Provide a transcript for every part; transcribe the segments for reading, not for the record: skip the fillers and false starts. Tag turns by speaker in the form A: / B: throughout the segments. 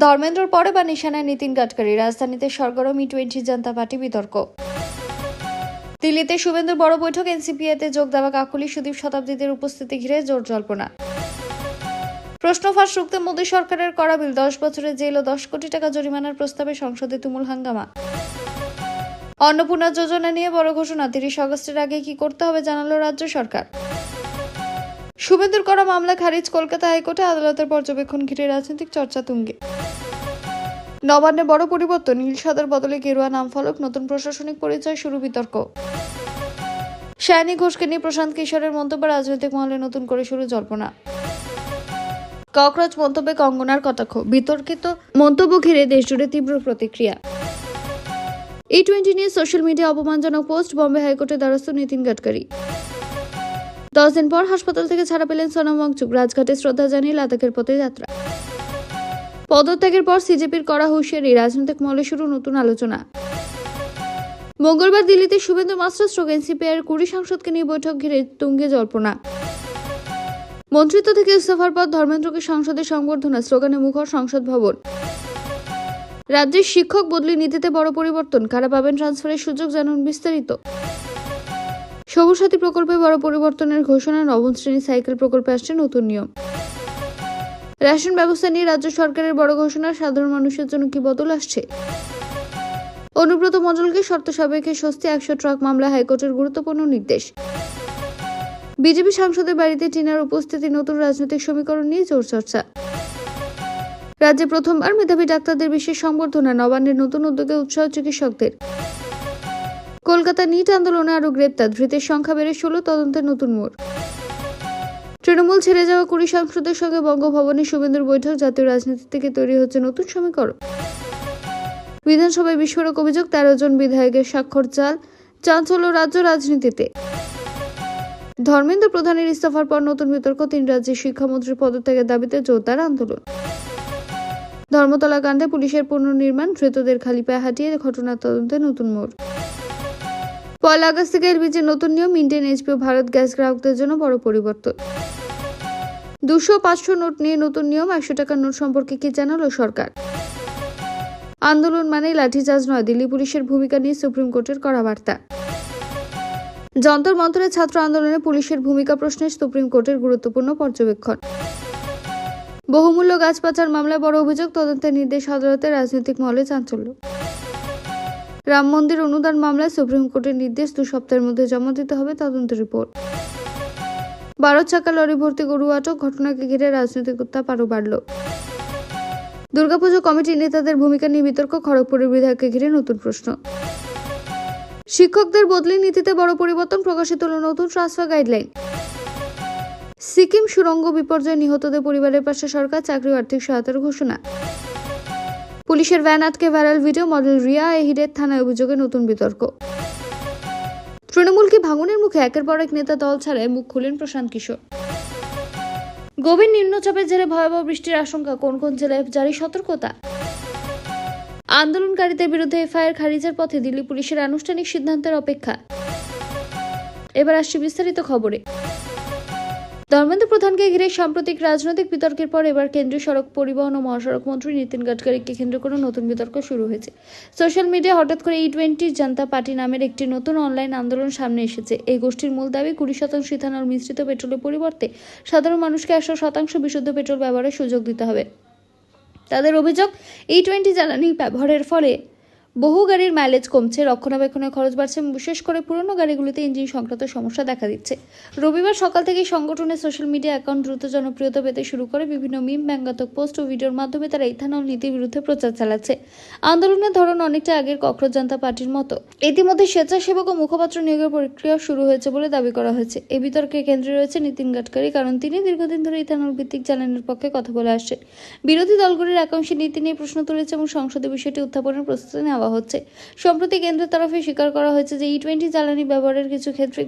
A: ধর্মেন্দ্রর পরে বা নিশানায় নীতিন গাডকারি, রাজধানীতে সরগরম ই-20 জনতা পার্টি বিতর্ক। দিল্লিতে শুভেন্দুর বড় বৈঠক, এনসিপিতে যোগ দেওয়া কাকলি সুদীপ শতাব্দীদের উপস্থিতি ঘিরে জোর জল্পনা। প্রশ্ন ফাঁস রুখতে মোদী সরকারের করা বিল, 10 বছরের জেল ও 10 কোটি টাকা জরিমানার প্রস্তাবে সংসদে তুমুল হাঙ্গামা। অন্নপূর্ণা যোজনা নিয়ে বড় ঘোষণা, 30 আগস্টের আগে কি করতে হবে জানালো রাজ্য সরকার। শুভেন্দুর করা মামলা খারিজ, কলকাতা হাইকোর্টে আদালতের পর্যবেক্ষণ ঘিরে রাজনৈতিক চর্চা তুঙ্গে। নবান্নে বড় পরিবর্তন, নীল সাদার বদলে গেরুয়া নাম ফলক, নতুন প্রশাসনিক পরিচয়, শুরু বিতর্ক। সায়নী ঘোষকে নিয়ে প্রশান্ত কিশোরের মন্তব্য, রাজনৈতিক মহলে নতুন করে শুরু জল্পনা। ককরোচ মন্তব্যে কঙ্গনার কটাক্ষ, বিতর্কিত মন্তব্য ঘিরে দেশজুড়ে তীব্র প্রতিক্রিয়া। ই-20 নিয়ে সোশ্যাল মিডিয়া অপমানজনক পোস্ট, বম্বে হাইকোর্টের দ্বারস্থ নীতিন গাডকারি। 10 দিন পর হাসপাতাল থেকে ছাড়া পেলেন সোনম ওয়াংচুক, রাজঘাটে শ্রদ্ধা জানিয়ে লাদাখের পথে যাত্রা। পদত্যাগের পর সিজেপির করা হুঁশিয়ারি, রাজনৈতিক মহলে শুরু নতুন আলোচনা। মঙ্গলবার দিল্লিতে শুভেন্দু মাস্টার স্ট্রোক, এনসিপির 20 সাংসদকে নিয়ে বৈঠক ঘিরে তুঙ্গে জল্পনা। মন্ত্রিত্ব থেকে ইস্তফার পর ধর্মেন্দ্রকে সংসদে সংবর্ধনা, স্লোগানে মুখর সংসদ ভবন। রাজ্যের শিক্ষক বদলি নীতিতে বড় পরিবর্তন, কারা পাবেন ট্রান্সফারের সুযোগ জানুন বিস্তারিত। সবুজ সাথী প্রকল্পে বড় পরিবর্তনের ঘোষণা, নবম শ্রেণী সাইকেল প্রকল্পে আসছে নতুন নিয়ম। রেশন ব্যবস্থা নিয়ে রাজ্য সরকারের বড় ঘোষণা, সাধারণ মানুষের জন্য কি বদল আসছে। অনুব্রত মণ্ডলকে শর্ত সাপেক্ষে স্বস্তি, 100 ট্রাক মামলা, হাইকোর্টের গুরুত্বপূর্ণ নির্দেশ। বিজেপি সাংসদের বাড়িতে টিনার উপস্থিতি, নতুন রাজনৈতিক সমীকরণ নিয়ে জোর চর্চা। রাজ্যে প্রথমবার মেধাবী ডাক্তারদের বিশেষ সংবর্ধনা, নবান্নের নতুন উদ্যোগে উৎসাহ চিকিৎসকদের। কলকাতা নিট আন্দোলনে আরো গ্রেপ্তার, ধৃতের সংখ্যা বেড়ে 16, তদন্তের নতুন মোড়। তৃণমূল ছেড়ে যাওয়া 20 সাংসদের সঙ্গে বঙ্গভবনে শুভেন্দুর বৈঠক, জাতীয় রাজনীতি থেকে তৈরি হচ্ছে নতুন সমীকরণ। বিধানসভায় বিস্ফোরক অভিযোগ, 13 জন বিধায়কের স্বাক্ষর জাল, চাঞ্চল্য রাজ্য রাজনীতিতে। ধর্মেন্দ্র প্রধানের ইস্তফার পর নতুন বিতর্ক, 3 রাজ্যের শিক্ষামন্ত্রীর পদত্যাগের দাবিতে জোরদার আন্দোলন। ধর্মতলা কাণ্ডে পুলিশের পুনর্নির্মাণ, ধৃতদের খালি পায়ে হাঁটিয়ে ঘটনার তদন্তে নতুন মোড়। 1 আগস্ট থেকে এলপিজির নতুন নিয়ম, ইন্ডিয়ান এইচপি ভারত গ্যাস গ্রাহকদের জন্য বড় পরিবর্তন। 200-500 নোট নিয়ে নতুন নিয়ম, 100 টাকার নোট সম্পর্কে কি জানালো সরকার। আন্দোলন মানেই লাঠিচার্জ নয়, দিল্লি পুলিশের ভূমিকা নিয়ে সুপ্রিম কোর্টের কড়া বার্তা। যন্তর মন্তরের ছাত্র আন্দোলনে পুলিশের ভূমিকা প্রশ্নে সুপ্রিম কোর্টের গুরুত্বপূর্ণ পর্যবেক্ষণ। বহুমূল্য গাছ পাচার মামলায় বড় অভিযোগ, তদন্তের নির্দেশ আদালতে, রাজনৈতিক মহলে চাঞ্চল্য। রাম মন্দির অনুদান মামলায় সুপ্রিম কোর্টের নির্দেশ, 2 সপ্তাহের মধ্যে জমা দিতে হবে তদন্ত রিপোর্ট। 12 চাকা লরি ভর্তি গরু আটক, ঘটনাকে ঘিরে রাজনৈতিক উত্তাপ আরও বাড়ল। দুর্গাপুজো কমিটির নেতাদের ভূমিকা নিয়ে বিতর্ক, খড়গপুরের বিধায়ককে ঘিরে নতুন প্রশ্ন। শিক্ষকদের বদলি নীতিতে বড় পরিবর্তন, প্রকাশিত হল নতুন ট্রান্সফার গাইডলাইন। সিকিম সুড়ঙ্গ বিপর্যয়ে নিহতদের পরিবারের পাশে সরকার, চাকরি ও আর্থিক সহায়তার ঘোষণা। পুলিশের ভ্যান আটকে ভাইরাল ভিডিও, মডেল রিয়া এহিরের থানায় অভিযোগে নতুন বিতর্ক। তৃণমূল কি ভাঙনের মুখে, একের পর এক নেতা দল ছাড়ায় মুখ খুলেন প্রশান্ত কিশোর। গভীর নিম্নচাপের জেরে ভয়াবহ বৃষ্টির আশঙ্কা, কোন কোন জেলায় জারি সতর্কতা। আন্দোলনকারীদের বিরুদ্ধে এফআইআর খারিজের পথে, দিল্লি পুলিশের আনুষ্ঠানিক সিদ্ধান্তের অপেক্ষা। এবার আসছে বিস্তারিত খবরে। ধর্মেন্দ্র প্রধানকে ঘিরে সাম্প্রতিক রাজনৈতিক বিতর্কের পর এবার কেন্দ্রীয় সড়ক পরিবহন ও মহাসড়ক মন্ত্রী নীতিন গাডকারিকে কেন্দ্র করে নতুন বিতর্ক শুরু হয়েছে। সোশ্যাল মিডিয়া হঠাৎ করে ই-20 জনতা পার্টি নামের একটি নতুন অনলাইন আন্দোলন সামনে এসেছে। এই গোষ্ঠীর মূল দাবি, 20% ইথানল মিশ্রিত পেট্রোলের পরিবর্তে সাধারণ মানুষকে 100% বিশুদ্ধ পেট্রোল ব্যবহারের সুযোগ দিতে হবে। তাদের অভিযোগ, ই-20 জ্বালানি ব্যবহারের ফলে বহু গাড়ির মাইলেজ কমছে, রক্ষণাবেক্ষণের খরচ বাড়ছে, বিশেষ করে পুরনো গাড়িগুলিতে ইঞ্জিন সংক্রান্ত সমস্যা দেখা দিচ্ছে। রবিবার সকাল থেকেই সংগঠনের সোশ্যাল মিডিয়া অ্যাকাউন্ট দ্রুত জনপ্রিয়তা পেতে শুরু করে, বিভিন্ন মিম, ব্যঙ্গাত্মক পোস্ট ও ভিডিওর মাধ্যমে তারা ইথানল নীতির বিরুদ্ধে প্রচার চালাচ্ছে। আন্দোলনের ধরন অনেকটা আগের ককরোচ জনতা পার্টির মতো। ইতিমধ্যে স্বেচ্ছাসেবক ও মুখপাত্র নিয়োগের প্রক্রিয়া শুরু হয়েছে বলে দাবি করা হয়েছে। এই বিতর্কের কেন্দ্রে রয়েছে নীতিন গাডকারি, কারণ তিনি দীর্ঘদিন ধরে ইথানল ভিত্তিক জ্বালানির পক্ষে কথা বলে আসছেন। বিরোধী দলগুলির একাংশে নীতি নিয়ে প্রশ্ন তুলেছে এবং সংসদে বিষয়টি উত্থাপনের প্রস্তুতি নেওয়া হচ্ছে। সম্প্রতি কেন্দ্রের তরফে স্বীকার করা হয়েছে যে ই-20 জ্বালানি ব্যবহারের কিছু ক্ষেত্রে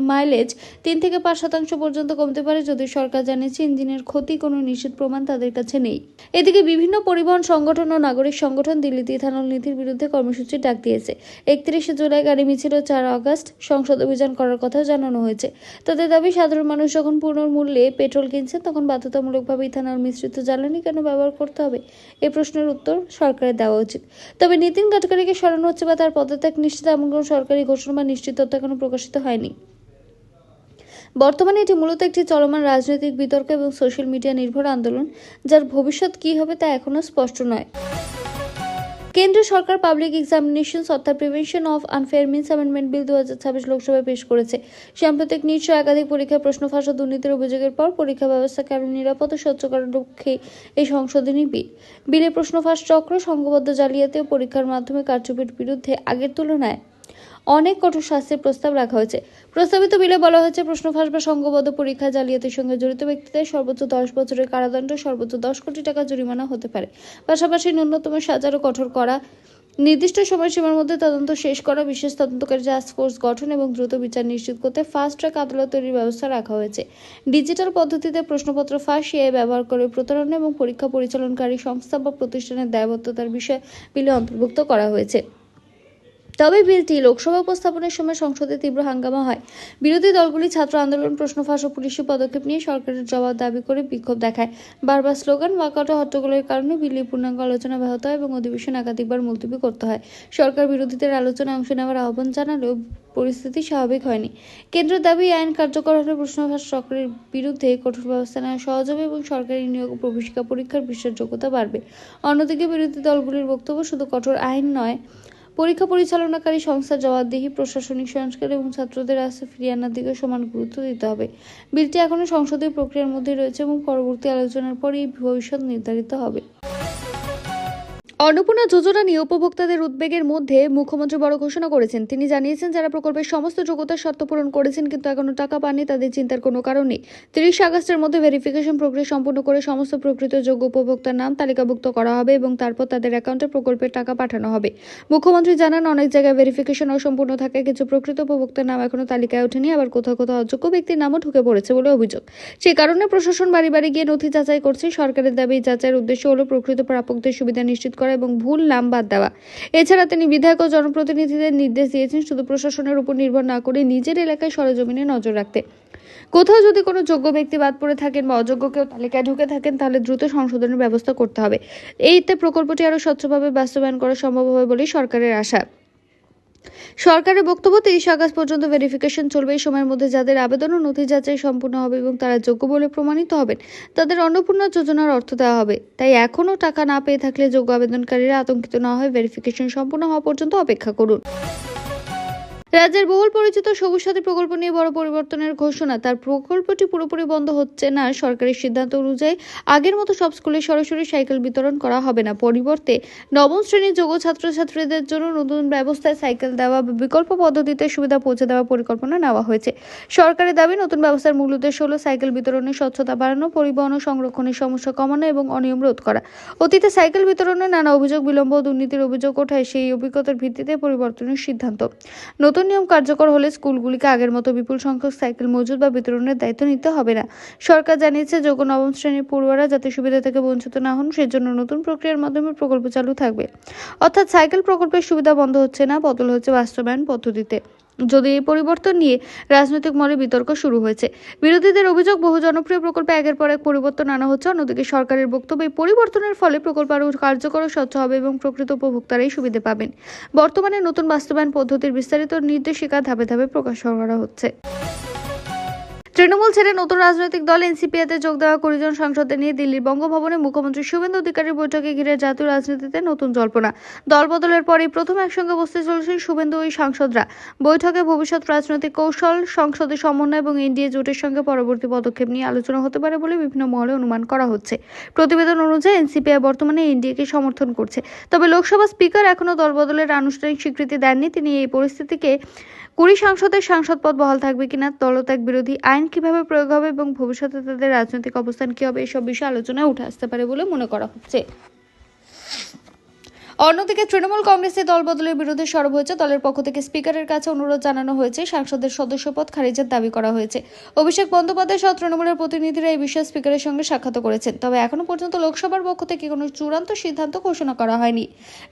A: মাইলেজ 3 থেকে 5% পর্যন্ত কমতে পারে, যদিও সরকার জানিয়েছে ইঞ্জিনের ক্ষতি কোনো নিশ্চিত প্রমাণ তাদের কাছে নেই। এদিকে বিভিন্ন পরিবহন সংগঠন ও নাগরিক সংগঠন দিল্লিতে ইথানল নীতির বিরুদ্ধে কর্মসূচির ডাক দিয়েছে। 31 জুলাই গাড়ি মিছিল ও 4 আগস্ট সংসদ অভিযান করার কথা জানানো হয়েছে। তাদের দাবি, সাধারণ মানুষ যখন পুনর্মূল্যে পেট্রোল কিনছেন তখন বাধ্যতামূলকভাবে ইথানল মিশ্রিত জ্বালানি কেন ব্যবহার করতে হবে? এই প্রশ্নের উত্তর সরকারের দেওয়া উচিত। তবে নীতিন গাডকারিকে সরানো হচ্ছে বা তার পদত্যাগ নিশ্চিত এমন কোনো সরকারি ঘোষণা বা নিশ্চিত তথ্য এখনো প্রকাশিত হয়নি। বর্তমানে এটি মূলত একটি চলমান রাজনৈতিক বিতর্ক এবং সোশ্যাল মিডিয়া নির্ভর আন্দোলন, যার ভবিষ্যৎ কী হবে তা এখনও স্পষ্ট নয়। কেন্দ্র সরকার পাবলিক এক্সামিনেশনস অর্থাৎ prevention of unfair means amendment bill 2026 লোকসভায় পেশ করেছে। সাম্প্রতিক নিট সহ একাধিক পরীক্ষার প্রশ্ন ফাঁস ও দুর্নীতির অভিযোগের পর পরীক্ষা ব্যবস্থাকে আরও নিরাপদ ও স্বচ্ছ করার লক্ষ্যে এই সংশোধনী বিল। বিলে প্রশ্ন ফাঁস চক্র, সংঘবদ্ধ জালিয়াতি ও পরীক্ষার মাধ্যমে কারচুপির বিরুদ্ধে আগের তুলনায় অনেক কঠোর শাস্তির প্রস্তাব রাখা হয়েছে। প্রস্তাবিত বিলে বলা হয়েছে, প্রশ্ন ফাঁস বা সংঘবদ্ধ পরীক্ষা জালিয়াতির সঙ্গে জড়িত ব্যক্তিদের সর্বোচ্চ 10 বছরের কারাদণ্ড, সর্বোচ্চ 10 কোটি টাকা জরিমানা হতে পারে। পাশাপাশি ন্যূনতম সাজারও কঠোর করা, নির্দিষ্ট সময়সীমার মধ্যে তদন্ত শেষ করা, বিশেষ তদন্তকারী টাস্ক ফোর্স গঠন এবং দ্রুত বিচার নিশ্চিত করতে ফাস্ট ট্র্যাক আদালত তৈরির ব্যবস্থা রাখা হয়েছে। ডিজিটাল পদ্ধতিতে প্রশ্নপত্র ফাঁস, এআই ব্যবহার করে প্রতারণা এবং পরীক্ষা পরিচালনকারী সংস্থা বা প্রতিষ্ঠানের দায়বদ্ধতার বিষয় বিলে অন্তর্ভুক্ত করা হয়েছে। তবে বিলটি লোকসভা উপস্থাপনের সময় সংসদে তীব্র হাঙ্গামা হয়। বিরোধী দলগুলি ছাত্র আন্দোলন, প্রশ্ন ফাঁস ও পুলিশি পদক্ষেপ নিয়ে সরকারের জবাব দাবি করে বিক্ষোভ দেখায়। বারবার স্লোগান, ওয়াকআউট ও হট্টগোলের কারণে বিলের পূর্ণাঙ্গ আলোচনা ব্যাহত হয় এবং অধিবেশন একাধিকবার মুলতবি করতে হয়। সরকার বিরোধীদের আলোচনায় অংশ নেওয়ার আহ্বান জানালেও পরিস্থিতি স্বাভাবিক হয়নি। কেন্দ্রের দাবি, আইন কার্যকর হলে প্রশ্ন ফাঁস চক্রের বিরুদ্ধে কঠোর ব্যবস্থা নেওয়া সহজ হবে এবং সরকারি নিয়োগ ও প্রবেশিকা পরীক্ষার বিশ্বাসযোগ্যতা বাড়বে। অন্যদিকে বিরোধী দলগুলির বক্তব্য, শুধু কঠোর আইন নয়, পরীক্ষা পরিচালনাকারী সংস্থার জবাবদিহি, প্রশাসনিক সংস্কার এবং ছাত্রদের আস্থা ফিরিয়ে আনার দিকে সমান গুরুত্ব দিতে হবে। বিলটি এখনো সংসদীয় প্রক্রিয়ার মধ্যে রয়েছে এবং পরবর্তী আলোচনার পরই ভবিষ্যৎ নির্ধারিত হবে। অন্নপূর্ণা যোজনা নিয়ে উপভোক্তাদের উদ্বেগের মধ্যে মুখ্যমন্ত্রী বড় ঘোষণা করেছেন। তিনি জানিয়েছেন, যারা প্রকল্পের সমস্ত যোগ্যতার শর্ত পূরণ করেছেন কিন্তু এখনো টাকা পাননি, তাদের চিন্তার কোনো কারণ নেই। 30 আগস্টের মধ্যে ভেরিফিকেশন প্রক্রিয়া সম্পূর্ণ করে সমস্ত প্রকৃত যোগ্য উপভোক্তার নাম তালিকাভুক্ত করা হবে এবং তারপর তাদের অ্যাকাউন্টে প্রকল্পের টাকা পাঠানো হবে। মুখ্যমন্ত্রী জানান, অনেক জায়গায় ভেরিফিকেশন অসম্পূর্ণ থাকায় কিছু প্রকৃত উপভোক্তার নাম এখনো তালিকায় ওঠেনি, আবার কোথাও কোথাও অযোগ্য ব্যক্তির নামও ঢুকে পড়েছে বলে অভিযোগ। সেই কারণে প্রশাসন বাড়ি বাড়ি গিয়ে নথি যাচাই করছে। সরকারের দাবি, যাচাইয়ের উদ্দেশ্য হলো প্রকৃত প্রাপকদের সুবিধা নিশ্চিত করা এবং ভুল নাম বাদ দেওয়া। এছাড়া তিনি বিধায়ক ও জনপ্রতিনিধিদের নির্দেশ দিয়েছেন শুধু প্রশাসনের উপর নির্ভর না করে নিজের এলাকায় সরেজমিনে নজর রাখতে। কোথাও যদি কোনো যোগ্য ব্যক্তি বাদ পড়ে থাকেন বা অযোগ্য কেউ তালিকায় ঢুকে থাকেন, তাহলে দ্রুত সংশোধনের ব্যবস্থা করতে হবে। এইতে প্রকল্পটি আরও স্বচ্ছভাবে বাস্তবায়ন করা সম্ভব হবে বলেই সরকারের আশা। সরকারের বক্তব্য, 30 আগস্ট পর্যন্ত ভেরিফিকেশন চলবে। এই সময়ের মধ্যে যাদের আবেদন ও নথি যাচাই সম্পূর্ণ হবে এবং তারা যোগ্য বলে প্রমাণিত হবেন, তাদের অন্নপূর্ণা যোজনার অর্থ দেওয়া হবে। তাই এখনও টাকা না পেয়ে থাকলে যোগ্য আবেদনকারীরা আতঙ্কিত না হয়ে ভেরিফিকেশন সম্পূর্ণ হওয়া পর্যন্ত অপেক্ষা করুন। রাজ্যের বহুল পরিচিত সবুজ সাথী প্রকল্প নিয়ে বড় পরিবর্তনের ঘোষণা। তার প্রকল্পটি পুরোপুরি বন্ধ হচ্ছে না। সরকারের সিদ্ধান্ত অনুযায়ী আগের মতো সব স্কুলে সরাসরি সাইকেল বিতরণ করা হবে না। পরিবর্তে নবম শ্রেণীর যোগ্য ছাত্রছাত্রীদের জন্য নতুন ব্যবস্থায় সাইকেল দেওয়া বা বিকল্প পদ্ধতিতে সুবিধা পৌঁছে দেওয়ার পরিকল্পনা নেওয়া হয়েছে। সরকারের দাবি, নতুন ব্যবস্থার মূল উদ্দেশ্য হল সাইকেল বিতরণের স্বচ্ছতা বাড়ানো, পরিবহন ও সংরক্ষণের সমস্যা কমানো এবং অনিয়ম রোধ করা। অতীতে সাইকেল বিতরণে নানা অভিযোগ, বিলম্ব ও দুর্নীতির অভিযোগ ওঠায় সেই অভিজ্ঞতার ভিত্তিতে পরিবর্তনের সিদ্ধান্ত। নতুন নিয়ম কার্যকর হলে স্কুলগুলিকে আগের মতো বিপুল সংখ্যক সাইকেল মজুত বা বিতরণের দায়িত্ব নিতে হবে না। সরকার জানিয়েছে, যোগ্য নবম শ্রেণীর পড়ুয়ারা যাতে সুবিধা থেকে বঞ্চিত না হন সেজন্য নতুন প্রক্রিয়ার মাধ্যমে প্রকল্প চালু থাকবে। অর্থাৎ সাইকেল প্রকল্পের সুবিধা বন্ধ হচ্ছে না, বদল হচ্ছে বাস্তবায়ন পদ্ধতিতে। যদি এই পরিবর্তন নিয়ে রাজনৈতিক মহলে বিতর্ক শুরু হয়েছে। বিরোধীদের অভিযোগ, বহু জনপ্রিয় প্রকল্পে একের পর এক পরিবর্তন আনা হচ্ছে। অন্যদিকে সরকারের বক্তব্য, এই পরিবর্তনের ফলে প্রকল্প আরও কার্যকর ও স্বচ্ছ হবে এবং প্রকৃত উপভোক্তারাই সুবিধা পাবেন। বর্তমানে নতুন বাস্তবায়ন পদ্ধতির বিস্তারিত নির্দেশিকা ধাপে ধাপে প্রকাশ করা হচ্ছে। তৃণমূল ছেড়ে নতুন রাজনৈতিক দল এনসিপিতে যোগ দেওয়া 20 জন সাংসদদের নিয়ে দিল্লির বঙ্গভবনে মুখ্যমন্ত্রী শুভেন্দু অধিকারীর বৈঠকে ঘিরে জাতীয় রাজনীতিতে নতুন জল্পনা। দল বদলের পরেই প্রথম একসঙ্গে বসতে চলেছেন শুভেন্দু ওই সাংসদরা। বৈঠকে ভবিষ্যৎ রাজনৈতিক কৌশল, সংসদের সমন্বয় এবং এনডিএ জোটের সঙ্গে পরবর্তী পদক্ষেপ নিয়ে আলোচনা হতে পারে বলে বিভিন্ন মহলে অনুমান করা হচ্ছে। প্রতিবেদন অনুযায়ী এনসিপি বর্তমানে এনডিএকে সমর্থন করছে। তবে লোকসভা স্পিকার এখনও দল বদলের আনুষ্ঠানিক স্বীকৃতি দেননি। তিনি এই পরিস্থিতিকে 20 সাংসদের সাংসদ পদ বহাল থাকবে কিনা, দলত্যাগ বিরোধী আইন কিভাবে প্রয়োগ হবে এবং ভবিষ্যতে তাদের রাজনৈতিক অবস্থান কি হবে, এসব বিষয়ে আলোচনায় উঠে আসতে পারে বলে মনে করা হচ্ছে। অন্যদিকে তৃণমূল কংগ্রেসের দল বদলের বিরুদ্ধে সরব হয়েছে। দলের পক্ষ থেকে স্পিকারের কাছে অনুরোধ জানানো হয়েছে, সাংসদের সদস্যপদ খারিজের দাবি করা হয়েছে। অভিষেক বন্দ্যোপাধ্যায় সহ তৃণমূলের প্রতিনিধিরা এই বিষয়ে স্পিকারের সঙ্গে সাক্ষাৎ করেছেন। তবে এখনো পর্যন্ত লোকসভার পক্ষ থেকে কোনো চূড়ান্ত সিদ্ধান্ত ঘোষণা করা হয়নি।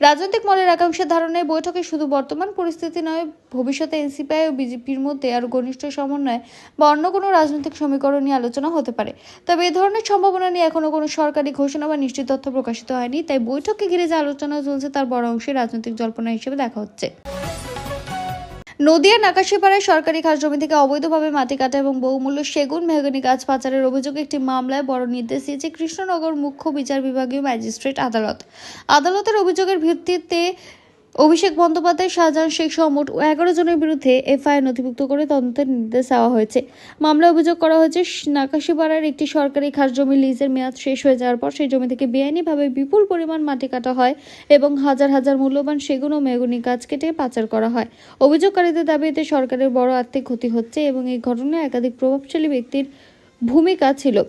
A: রাজনৈতিক মহলের একাংশের ধারণায় বৈঠকে শুধু বর্তমান পরিস্থিতি নয়, ভবিষ্যতে এনসিপিআই ও বিজেপির মধ্যে আরও ঘনিষ্ঠ সমন্বয় বা অন্য কোনো রাজনৈতিক সমীকরণ নিয়ে আলোচনা হতে পারে। তবে এই ধরনের সম্ভাবনা নিয়ে এখনো কোনো সরকারি ঘোষণা বা নিশ্চিত তথ্য প্রকাশিত হয়নি। তাই বৈঠককে ঘিরে যে আলোচনা চলছে তার বড় অংশে রাজনৈতিক জল্পনা হিসেবে দেখা হচ্ছে। নদিয়া নাকাশিপাড়ায় সরকারি খাস জমি থেকে অবৈধভাবে মাটি কাটা এবং বহুমূল্য সেগুন মেহগনি গাছ পাচারের অভিযোগে একটি মামলায় বড় নির্দেশ দিয়েছে কৃষ্ণনগর মুখ্য বিচার বিভাগীয় ম্যাজিস্ট্রেট আদালত। আদালতের অভিযোগের ভিত্তিতে অভিষেক বন্দ্যোপাধ্যায়, শাহজাহান শেখ সহ মোট 11 জনের বিরুদ্ধে এফআইআর নথিভুক্ত করে তদন্তের নির্দেশ দেওয়া হয়েছে। মামলায় অভিযোগ করা হয়েছে, নাকাশিপাড়ার একটি সরকারি খাস জমি লিজের মেয়াদ শেষ হয়ে যাওয়ার পর সেই জমি থেকে বেআইনিভাবে বিপুল পরিমাণ মাটি কাটা হয় এবং হাজার হাজার মূল্যবান সেগুন ও মেহগনি গাছ কেটে পাচার করা হয়। অভিযোগকারীদের দাবি এতে সরকারের বড় আর্থিক ক্ষতি হচ্ছে এবং এই ঘটনায় একাধিক প্রভাবশালী ব্যক্তির ভূমিকা ছিল।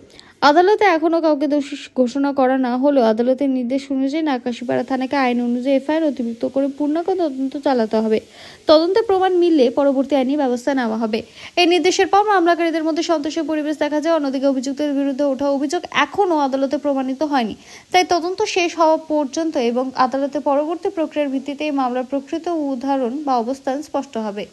A: আদালতে এখনো কাউকে দোষী ঘোষণা করা না হলেও আদালতের নির্দেশ অনুযায়ী নাকাশিপাড়া থানাকে আইন অনুযায়ী এফআইআর নথিভুক্ত করে পূর্ণাঙ্গ তদন্ত চালাতে হবে। তদন্তে প্রমাণ মিললে পরবর্তী আইনি ব্যবস্থা নেওয়া হবে। এই নির্দেশের পর মামলাকারীদের মধ্যে সন্তোষের পরিবেশ দেখা যায়। অন্যদিকে অভিযুক্তদের বিরুদ্ধে ওঠা অভিযোগ এখনও আদালতে প্রমাণিত হয়নি। তাই তদন্ত শেষ হওয়া পর্যন্ত এবং আদালতে পরবর্তী প্রক্রিয়ার ভিত্তিতে এই মামলার প্রকৃত উদাহরণ বা অবস্থান স্পষ্ট হবে।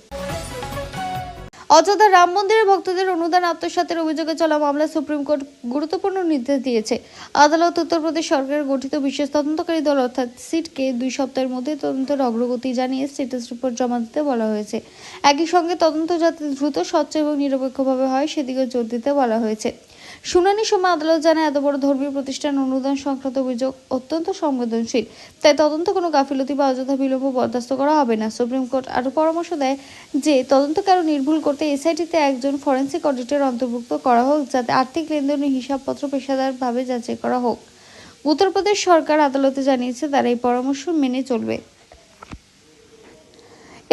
A: অযোধ্যা রাম মন্দিরে ভক্তদের অনুদান আত্মসাতের অভিযোগে চলা মামলায় সুপ্রিম কোর্ট গুরুত্বপূর্ণ নির্দেশ দিয়েছে। আদালত উত্তরপ্রদেশ সরকারের গঠিত বিশেষ তদন্তকারী দল অর্থাৎ সিটকে 2 সপ্তাহের মধ্যে তদন্তের অগ্রগতি জানিয়ে স্ট্যাটাস রিপোর্ট জমা দিতে বলা হয়েছে। একই সঙ্গে তদন্ত যাতে দ্রুত, স্বচ্ছ এবং নিরপেক্ষভাবে হয় সেদিকে জোর দিতে বলা হয়েছে। শুনানির সময় আদালত জানায়, এত বড় ধর্মীয় প্রতিষ্ঠান অনুদান সংক্রান্ত অভিযোগ অত্যন্ত সংবেদনশীল। তাই তদন্ত কোনো গাফিলতি বা অযথা বিলম্ব বরদাস্ত করা হবে না। সুপ্রিম কোর্ট আরও পরামর্শ দেয় যে তদন্তকে আরও নির্ভুল করতে এসআইটিতে একজন ফরেন্সিক অডিটর অন্তর্ভুক্ত করা হোক, যাতে আর্থিক লেনদেনের হিসাবপত্র পেশাদারভাবে যাচাই করা হোক। উত্তরপ্রদেশ সরকার আদালতে জানিয়েছে তারা এই পরামর্শ মেনে চলবে।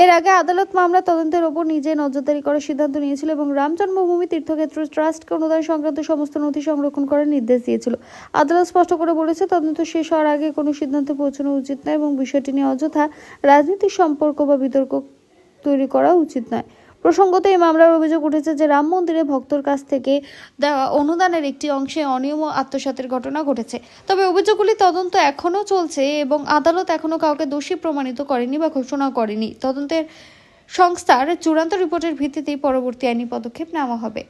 A: এর আগে আদালত মামলা তদন্তের ওপর নিজে নজরদারি করার সিদ্ধান্ত নিয়েছিল এবং রাম জন্মভূমি তীর্থক্ষেত্র ট্রাস্টকে অনুদান সংক্রান্ত সমস্ত নথি সংরক্ষণ করার নির্দেশ দিয়েছিল। আদালত স্পষ্ট করে বলেছে, তদন্ত শেষ হওয়ার আগে কোনো সিদ্ধান্তে পৌঁছানো উচিত নয় এবং বিষয়টি নিয়ে অযথা রাজনৈতিক সম্পর্ক বা বিতর্ক তৈরি করা উচিত নয়। প্রসঙ্গত, এই মামলার অভিযোগ উঠেছে যে রাম মন্দিরে ভক্তর কাছ থেকে দেওয়া অনুদানের একটি অংশে অনিয়ম ও আত্মসাতের ঘটনা ঘটেছে। তবে অভিযোগগুলি তদন্ত এখনও চলছে এবং আদালত এখনও কাউকে দোষী প্রমাণিত করেনি বা ঘোষণা করেনি। তদন্তের সংস্থার চূড়ান্ত রিপোর্টের ভিত্তিতেই পরবর্তী আইনি পদক্ষেপ নেওয়া হবে।